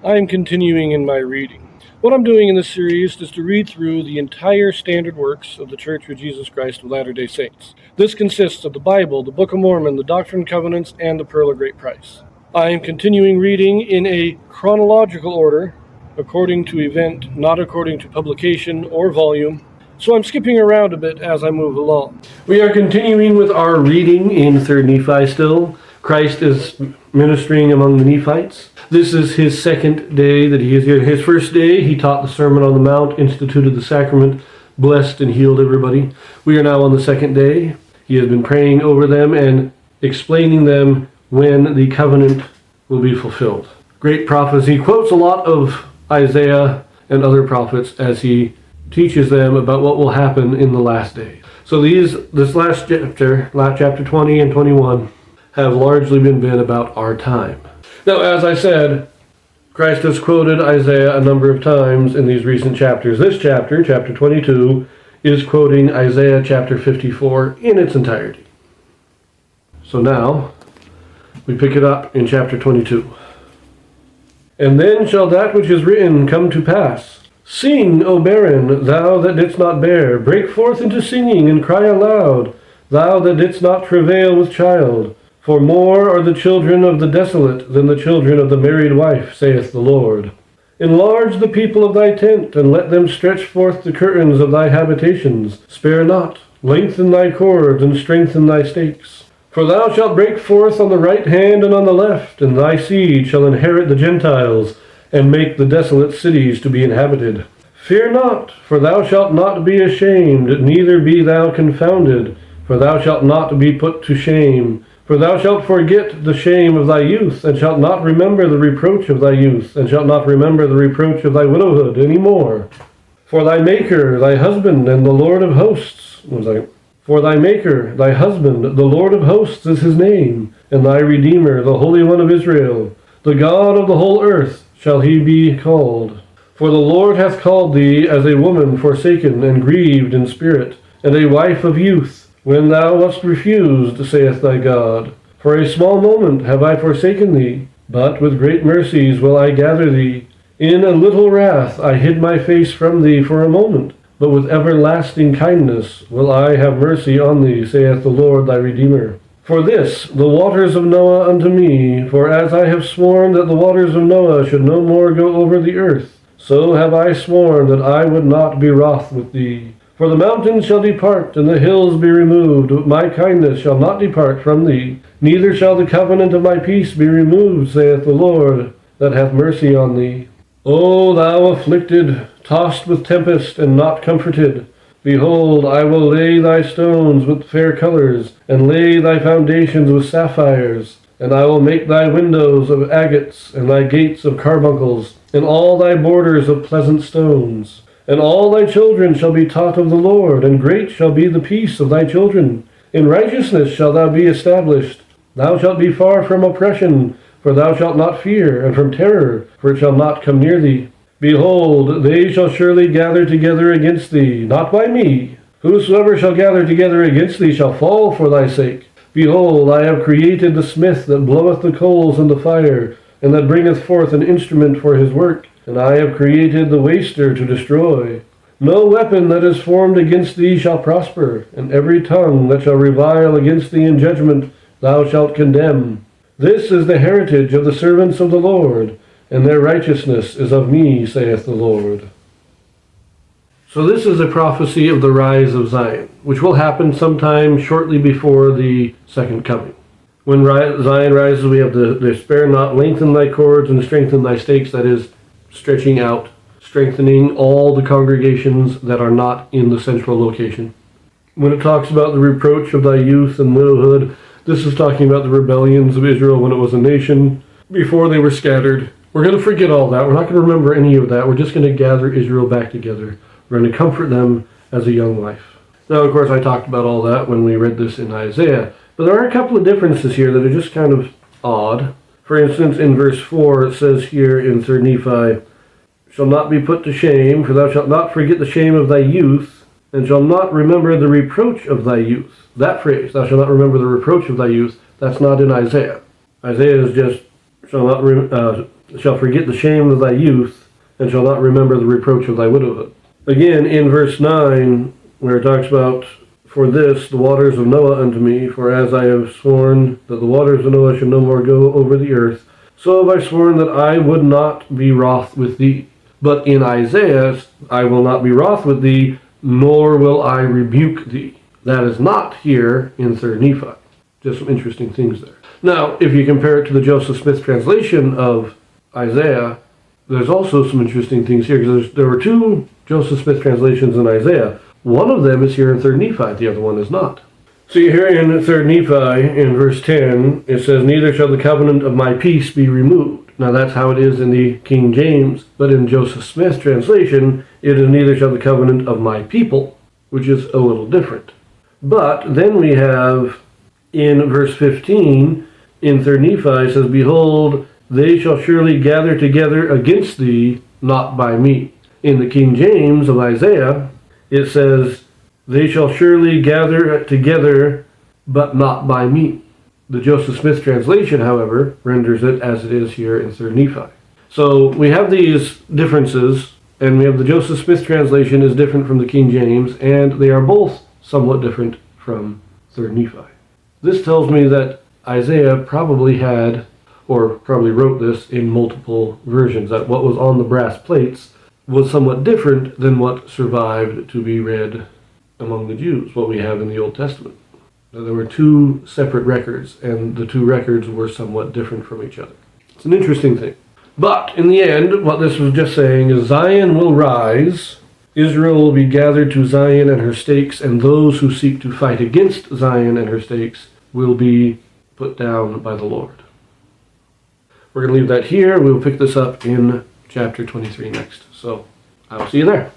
I am continuing in my reading. What I'm doing in this series is to read through the entire standard works of the Church of Jesus Christ of Latter-day Saints. This consists of the Bible, the Book of Mormon, the Doctrine and Covenants, and the Pearl of Great Price. I am continuing reading in a chronological order, according to event, not according to publication or volume, so I'm skipping around a bit as I move along. We are continuing with our reading in 3rd Nephi still. Christ is ministering among the Nephites. This is his second day that he is here. His first day, he taught the Sermon on the Mount, instituted the sacrament, blessed and healed everybody. We are now on the second day. He has been praying over them and explaining them when the covenant will be fulfilled. Great prophecy. He quotes a lot of Isaiah and other prophets as he teaches them about what will happen in the last day. So this last chapter 20 and 21, have largely been about our time. Now, as I said, Christ has quoted Isaiah a number of times in these recent chapters. This chapter, chapter 22, is quoting Isaiah chapter 54 in its entirety. So now, we pick it up in chapter 22. And then shall that which is written come to pass. Sing, O barren, thou that didst not bear. Break forth into singing, and cry aloud, thou that didst not travail with child. For more are the children of the desolate than the children of the married wife, saith the Lord. Enlarge the people of thy tent, and let them stretch forth the curtains of thy habitations. Spare not, lengthen thy cords, and strengthen thy stakes. For thou shalt break forth on the right hand and on the left, and thy seed shall inherit the Gentiles, and make the desolate cities to be inhabited. Fear not, for thou shalt not be ashamed, neither be thou confounded, for thou shalt not be put to shame. For thou shalt forget the shame of thy youth, and shalt not remember the reproach of thy youth, and shalt not remember the reproach of thy widowhood any more. For thy Maker, thy husband, and the Lord of hosts, For thy Maker, thy husband, the Lord of hosts is his name, and thy Redeemer, the Holy One of Israel. The God of the whole earth shall he be called. For the Lord hath called thee as a woman forsaken and grieved in spirit, and a wife of youth, when thou wast refused, saith thy God. For a small moment have I forsaken thee, but with great mercies will I gather thee. In a little wrath I hid my face from thee for a moment, but with everlasting kindness will I have mercy on thee, saith the Lord thy Redeemer. For this, the waters of Noah unto me, for as I have sworn that the waters of Noah should no more go over the earth, so have I sworn that I would not be wroth with thee. For the mountains shall depart, and the hills be removed, but my kindness shall not depart from thee, neither shall the covenant of my peace be removed, saith the Lord, that hath mercy on thee. O thou afflicted, tossed with tempest, and not comforted, behold, I will lay thy stones with fair colors, and lay thy foundations with sapphires, and I will make thy windows of agates, and thy gates of carbuncles, and all thy borders of pleasant stones. And all thy children shall be taught of the Lord, and great shall be the peace of thy children. In righteousness shalt thou be established. Thou shalt be far from oppression, for thou shalt not fear, and from terror, for it shall not come near thee. Behold, they shall surely gather together against thee, not by me. Whosoever shall gather together against thee shall fall for thy sake. Behold, I have created the smith that bloweth the coals in the fire, and that bringeth forth an instrument for his work. And I have created the waster to destroy. No weapon that is formed against thee shall prosper, and every tongue that shall revile against thee in judgment thou shalt condemn. This is the heritage of the servants of the Lord, and their righteousness is of me, saith the Lord. So this is a prophecy of the rise of Zion, which will happen sometime shortly before the second coming. When Zion rises, we have the spare not, lengthen thy cords, and strengthen thy stakes, that is, stretching out, strengthening all the congregations that are not in the central location. When it talks about the reproach of thy youth and widowhood, this is talking about the rebellions of Israel when it was a nation, before they were scattered. We're going to forget all that. We're not going to remember any of that. We're just going to gather Israel back together. We're going to comfort them as a young wife. Now, of course, I talked about all that when we read this in Isaiah, but there are a couple of differences here that are just kind of odd. For instance, in verse 4, it says here in 3rd Nephi, shall not be put to shame, for thou shalt not forget the shame of thy youth, and shall not remember the reproach of thy youth. That phrase, thou shalt not remember the reproach of thy youth, that's not in Isaiah. Isaiah is just, shall not shall forget the shame of thy youth, and shall not remember the reproach of thy widowhood. Again, in verse 9, where it talks about, for this, the waters of Noah unto me, for as I have sworn that the waters of Noah should no more go over the earth, so have I sworn that I would not be wroth with thee. But in Isaiah, I will not be wroth with thee, nor will I rebuke thee. That is not here in 3rd Nephi. Just some interesting things there. Now, if you compare it to the Joseph Smith translation of Isaiah, there's also some interesting things here, because there were two Joseph Smith translations in Isaiah. One of them is here in 3rd Nephi, the other one is not. See, here in 3rd Nephi, in verse 10, it says, neither shall the covenant of my peace be removed. Now that's how it is in the King James, but in Joseph Smith's translation, it is neither shall the covenant of my people, which is a little different. But then we have, in verse 15, in 3rd Nephi, it says, behold, they shall surely gather together against thee, not by me. In the King James of Isaiah, it says, they shall surely gather together, but not by me. The Joseph Smith translation, however, renders it as it is here in 3rd Nephi. So we have these differences, and we have the Joseph Smith translation is different from the King James, and they are both somewhat different from 3rd Nephi. This tells me that Isaiah probably had, or probably wrote this in multiple versions, that what was on the brass plates was somewhat different than what survived to be read among the Jews, what we have in the Old Testament. Now, there were two separate records, and the two records were somewhat different from each other. It's an interesting thing. But in the end, what this was just saying is Zion will rise, Israel will be gathered to Zion and her stakes, and those who seek to fight against Zion and her stakes will be put down by the Lord. We're going to leave that here. We'll pick this up in chapter 23 next. So I'll see you there.